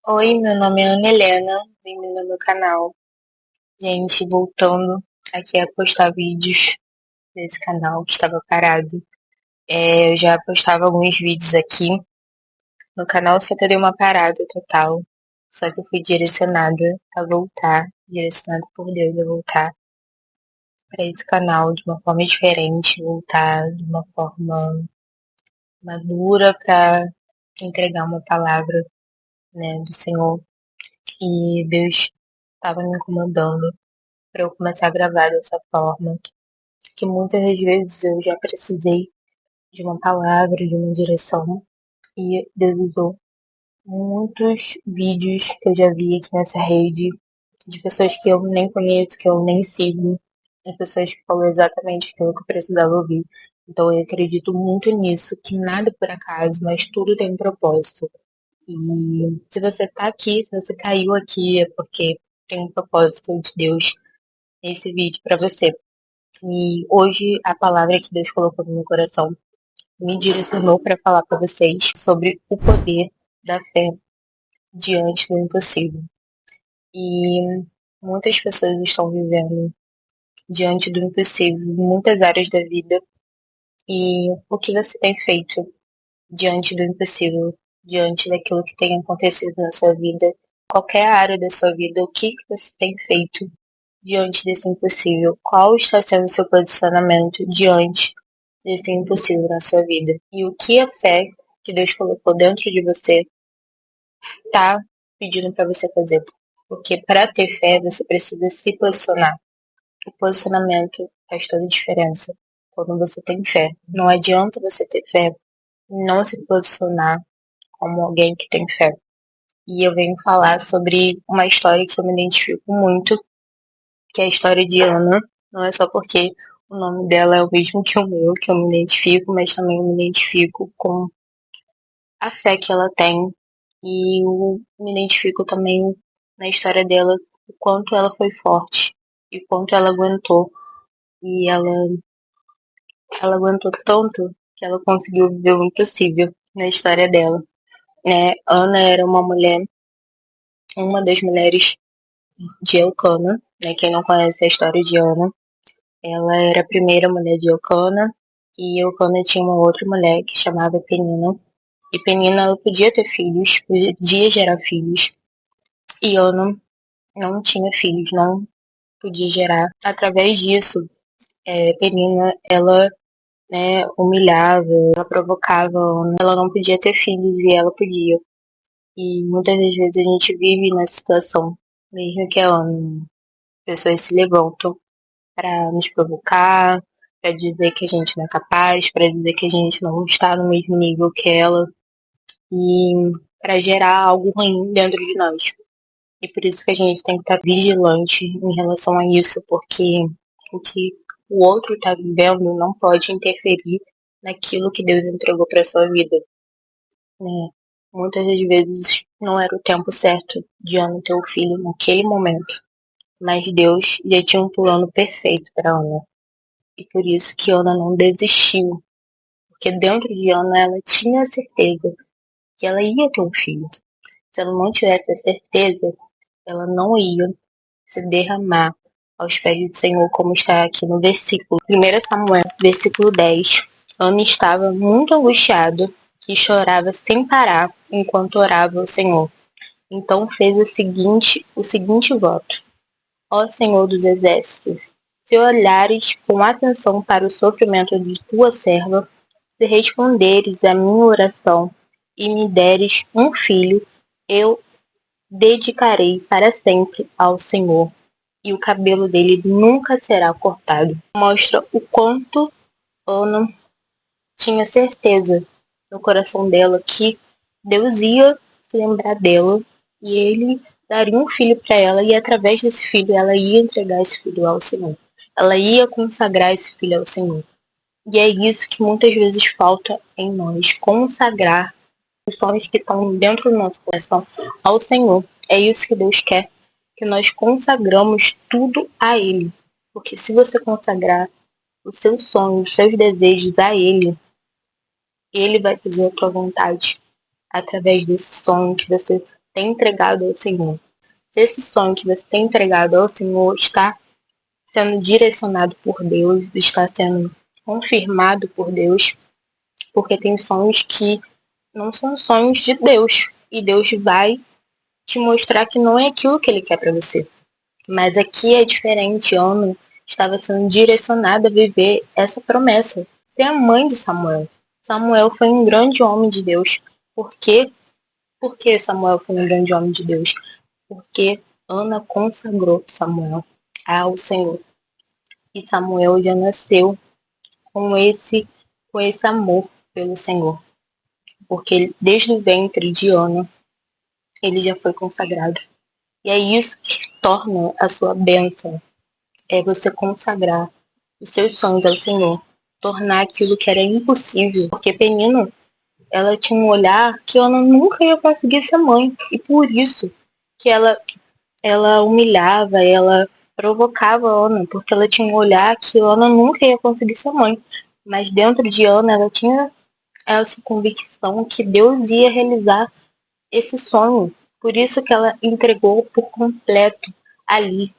Oi, meu nome é Ana Helena, bem-vindo ao meu canal. Gente, voltando aqui a postar vídeos desse canal que estava parado. Eu já postava alguns vídeos aqui no canal, só que eu dei uma parada total. Só que eu fui direcionada a voltar, direcionada por Deus a voltar para esse canal de uma forma diferente, voltar de uma forma madura para entregar uma palavra, né, do Senhor. E Deus estava me incomodando para eu começar a gravar dessa forma, que muitas das vezes eu já precisei de uma palavra, de uma direção, e Deus usou muitos vídeos que eu já vi aqui nessa rede, de pessoas que eu nem conheço, que eu nem sigo, de pessoas que falam exatamente aquilo que eu precisava ouvir. Então eu acredito muito nisso, que nada é por acaso, mas tudo tem um propósito. E se você tá aqui, se você caiu aqui, é porque tem um propósito de Deus nesse vídeo para você. E hoje a palavra que Deus colocou no meu coração me direcionou para falar para vocês sobre o poder da fé diante do impossível. E muitas pessoas estão vivendo diante do impossível em muitas áreas da vida. E o que você tem feito diante do impossível, diante daquilo que tem acontecido na sua vida, qualquer área da sua vida, o que você tem feito diante desse impossível? Qual está sendo o seu posicionamento diante desse impossível na sua vida? E o que a fé que Deus colocou dentro de você está pedindo para você fazer? Porque para ter fé, você precisa se posicionar. O posicionamento faz toda a diferença quando você tem fé. Não adianta você ter fé e não se posicionar como alguém que tem fé. E eu venho falar sobre uma história que eu me identifico muito, que é a história de Ana. Não é só porque o nome dela é o mesmo que o meu, que eu me identifico, mas também eu me identifico com a fé que ela tem. E eu me identifico também na história dela, o quanto ela foi forte e o quanto ela aguentou. E ela aguentou tanto que ela conseguiu viver o impossível na história dela. Né? Ana era uma das mulheres de Elcana. Né? Quem não conhece a história de Ana, ela era a primeira mulher de Elcana. E Elcana tinha uma outra mulher que chamava Penina. E Penina ela podia ter filhos, podia gerar filhos. E Ana não tinha filhos, não podia gerar. Através disso, Penina, ela, né, humilhava, ela provocava Ana. Ela não podia ter filhos e ela podia. E muitas das vezes a gente vive nessa situação, mesmo que a Ana, pessoas se levantam para nos provocar, para dizer que a gente não é capaz, para dizer que a gente não está no mesmo nível que ela e para gerar algo ruim dentro de nós. E por isso que a gente tem que estar vigilante em relação a isso, porque o que o outro está vivendo não pode interferir naquilo que Deus entregou para sua vida. Né? Muitas das vezes não era o tempo certo de Ana ter o filho naquele momento, mas Deus já tinha um plano perfeito para Ana. E por isso que Ana não desistiu, porque dentro de Ana ela tinha a certeza que ela ia ter um filho. Se ela não tivesse a certeza, ela não ia se derramar aos pés do Senhor, como está aqui no versículo 1 Samuel, versículo 10. Ana estava muito angustiada e chorava sem parar enquanto orava ao Senhor. Então fez o seguinte voto: Ó Senhor dos exércitos, se olhares com atenção para o sofrimento de tua serva, se responderes à minha oração e me deres um filho, eu dedicarei para sempre ao Senhor, e o cabelo dele nunca será cortado. Mostra o quanto Ana tinha certeza no coração dela que Deus ia se lembrar dela e ele daria um filho para ela e através desse filho ela ia entregar esse filho ao Senhor. Ela ia consagrar esse filho ao Senhor. E é isso que muitas vezes falta em nós, consagrar os sonhos que estão dentro do nosso coração ao Senhor. É isso que Deus quer, que nós consagramos tudo a Ele. Porque se você consagrar os seus sonhos, os seus desejos a Ele, Ele vai fazer a tua vontade através desse sonho que você tem entregado ao Senhor. Se esse sonho que você tem entregado ao Senhor está sendo direcionado por Deus, está sendo confirmado por Deus, porque tem sonhos que não são sonhos de Deus, e Deus vai te mostrar que não é aquilo que Ele quer para você. Mas aqui é diferente. Ana estava sendo direcionada a viver essa promessa, ser a mãe de Samuel. Samuel foi um grande homem de Deus. Por quê? Por que Samuel foi um grande homem de Deus? Porque Ana consagrou Samuel ao Senhor. E Samuel já nasceu com esse, com esse amor pelo Senhor. Porque desde o ventre de Ana, ele já foi consagrado. E é isso que torna a sua bênção. É você consagrar os seus sonhos ao Senhor. Tornar aquilo que era impossível. Porque Penina, ela tinha um olhar que Ana nunca ia conseguir ser mãe. E por isso que ela humilhava, ela provocava Ana. Porque ela tinha um olhar que Ana nunca ia conseguir ser mãe. Mas dentro de Ana, ela tinha essa convicção que Deus ia realizar esse sonho. Por isso que ela entregou por completo ali,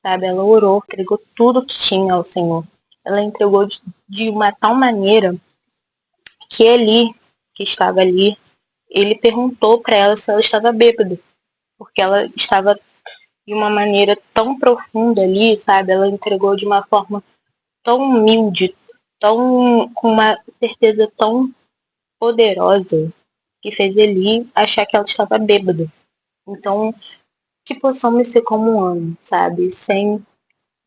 sabe? Ela orou, entregou tudo que tinha ao Senhor. Ela entregou de uma tal maneira que ele, que estava ali, ele perguntou para ela se ela estava bêbada, porque ela estava de uma maneira tão profunda ali, sabe? Ela entregou de uma forma tão humilde, tão com uma certeza tão poderosa, que fez ele achar que ela estava bêbada. Então, que possamos ser como Ana, sabe? Sem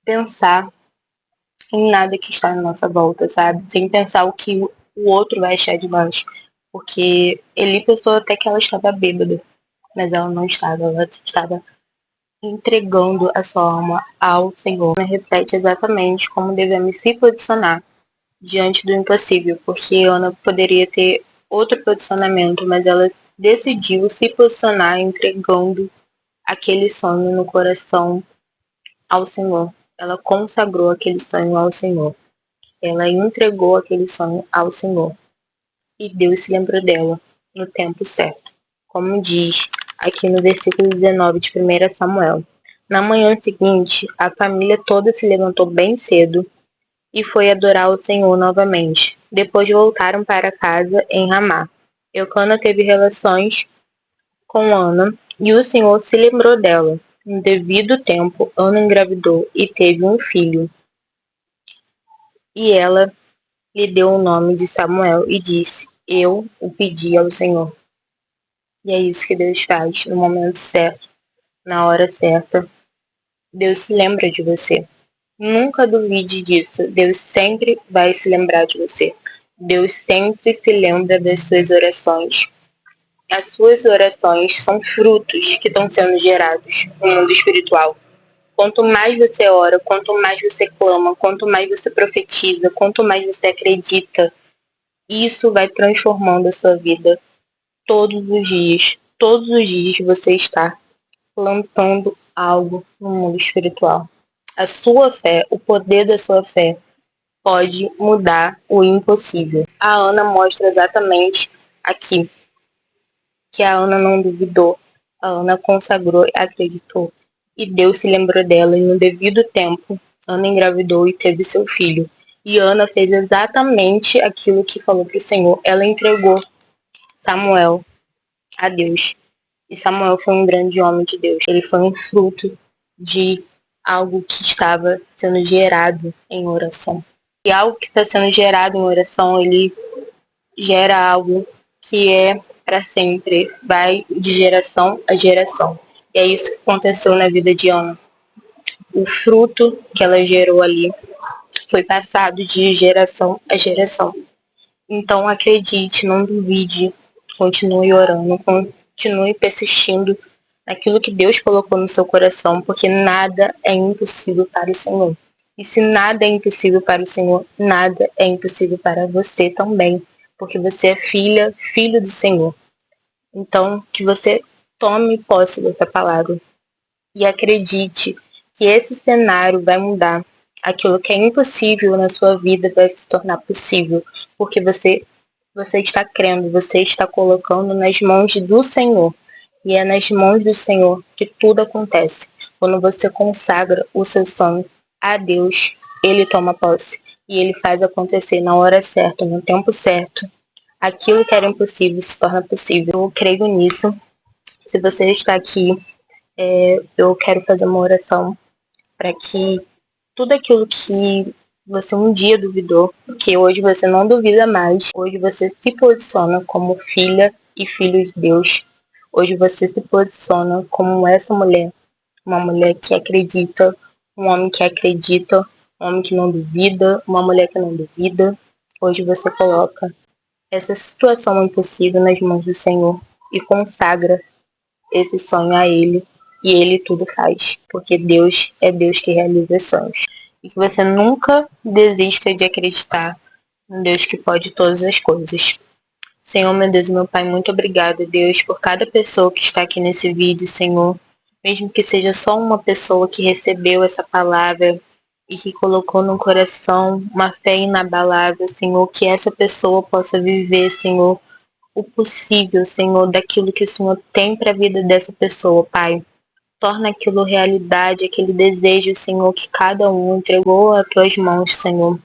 pensar em nada que está na nossa volta, sabe? Sem pensar o que o outro vai achar de nós. Porque ele pensou até que ela estava bêbada, mas ela não estava. Ela estava entregando a sua alma ao Senhor. Ela repete exatamente como devemos se posicionar diante do impossível, porque Ana poderia ter outro posicionamento, mas ela decidiu se posicionar entregando aquele sonho no coração ao Senhor. Ela consagrou aquele sonho ao Senhor. Ela entregou aquele sonho ao Senhor. E Deus se lembrou dela no tempo certo. Como diz aqui no versículo 19 de 1 Samuel. Na manhã seguinte, a família toda se levantou bem cedo e foi adorar o Senhor novamente. Depois voltaram para casa em Ramá. Eucana teve relações com Ana e o Senhor se lembrou dela. No devido tempo, Ana engravidou e teve um filho. E ela lhe deu o nome de Samuel e disse: Eu o pedi ao Senhor. E é isso que Deus faz no momento certo, na hora certa. Deus se lembra de você. Nunca duvide disso. Deus sempre vai se lembrar de você. Deus sempre se lembra das suas orações. As suas orações são frutos que estão sendo gerados no mundo espiritual. Quanto mais você ora, quanto mais você clama, quanto mais você profetiza, quanto mais você acredita, isso vai transformando a sua vida todos os dias. Todos os dias você está plantando algo no mundo espiritual. A sua fé, o poder da sua fé, pode mudar o impossível. A Ana mostra exatamente aqui que a Ana não duvidou. A Ana consagrou e acreditou. E Deus se lembrou dela e no devido tempo, Ana engravidou e teve seu filho. E Ana fez exatamente aquilo que falou para o Senhor. Ela entregou Samuel a Deus. E Samuel foi um grande homem de Deus. Ele foi um fruto de algo que estava sendo gerado em oração. E algo que está sendo gerado em oração, ele gera algo que é para sempre, vai de geração a geração. E é isso que aconteceu na vida de Ana. O fruto que ela gerou ali foi passado de geração a geração. Então acredite, não duvide, continue orando, continue persistindo naquilo que Deus colocou no seu coração, porque nada é impossível para o Senhor. E se nada é impossível para o Senhor, nada é impossível para você também, porque você é filha, filho do Senhor. Então, que você tome posse dessa palavra e acredite que esse cenário vai mudar. Aquilo que é impossível na sua vida vai se tornar possível, porque você está crendo, você está colocando nas mãos do Senhor. E é nas mãos do Senhor que tudo acontece. Quando você consagra o seu sonho a Deus, Ele toma posse. E Ele faz acontecer na hora certa, no tempo certo. Aquilo que era impossível se torna possível. Eu creio nisso. Se você está aqui, eu quero fazer uma oração para que tudo aquilo que você um dia duvidou, que hoje você não duvida mais, hoje você se posiciona como filha e filho de Deus. Hoje você se posiciona como essa mulher, uma mulher que acredita, um homem que acredita, um homem que não duvida, uma mulher que não duvida. Hoje você coloca essa situação impossível nas mãos do Senhor e consagra esse sonho a Ele, e Ele tudo faz, porque Deus é Deus que realiza os sonhos. E que você nunca desista de acreditar no Deus que pode todas as coisas. Senhor, meu Deus e meu Pai, muito obrigada, Deus, por cada pessoa que está aqui nesse vídeo, Senhor. Mesmo que seja só uma pessoa que recebeu essa palavra e que colocou no coração uma fé inabalável, Senhor, que essa pessoa possa viver, Senhor, o possível, Senhor, daquilo que o Senhor tem para a vida dessa pessoa, Pai. Torna aquilo realidade, aquele desejo, Senhor, que cada um entregou às tuas mãos, Senhor.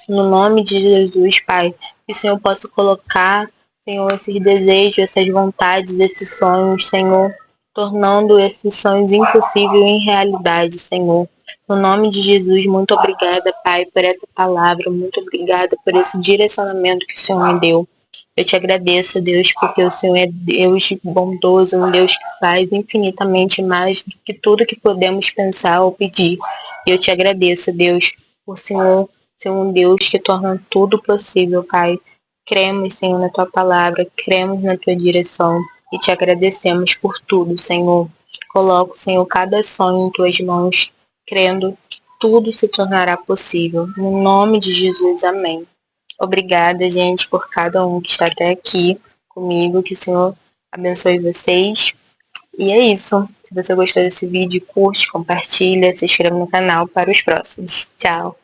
No nome de Jesus, Pai, que o Senhor possa colocar, Senhor, esses desejos, essas vontades, esses sonhos, Senhor, tornando esses sonhos impossíveis em realidade, Senhor. No nome de Jesus, muito obrigada, Pai, por essa palavra, muito obrigada por esse direcionamento que o Senhor me deu. Eu te agradeço, Deus, porque o Senhor é Deus bondoso, um Deus que faz infinitamente mais do que tudo que podemos pensar ou pedir. E eu te agradeço, Deus, por Senhor ser um Deus que torna tudo possível, Pai. Cremos, Senhor, na tua palavra, cremos na tua direção e te agradecemos por tudo, Senhor. Coloco, Senhor, cada sonho em tuas mãos, crendo que tudo se tornará possível. No nome de Jesus, amém. Obrigada, gente, por cada um que está até aqui comigo. Que o Senhor abençoe vocês. E é isso. Se você gostou desse vídeo, curte, compartilha, se inscreva no canal para os próximos. Tchau!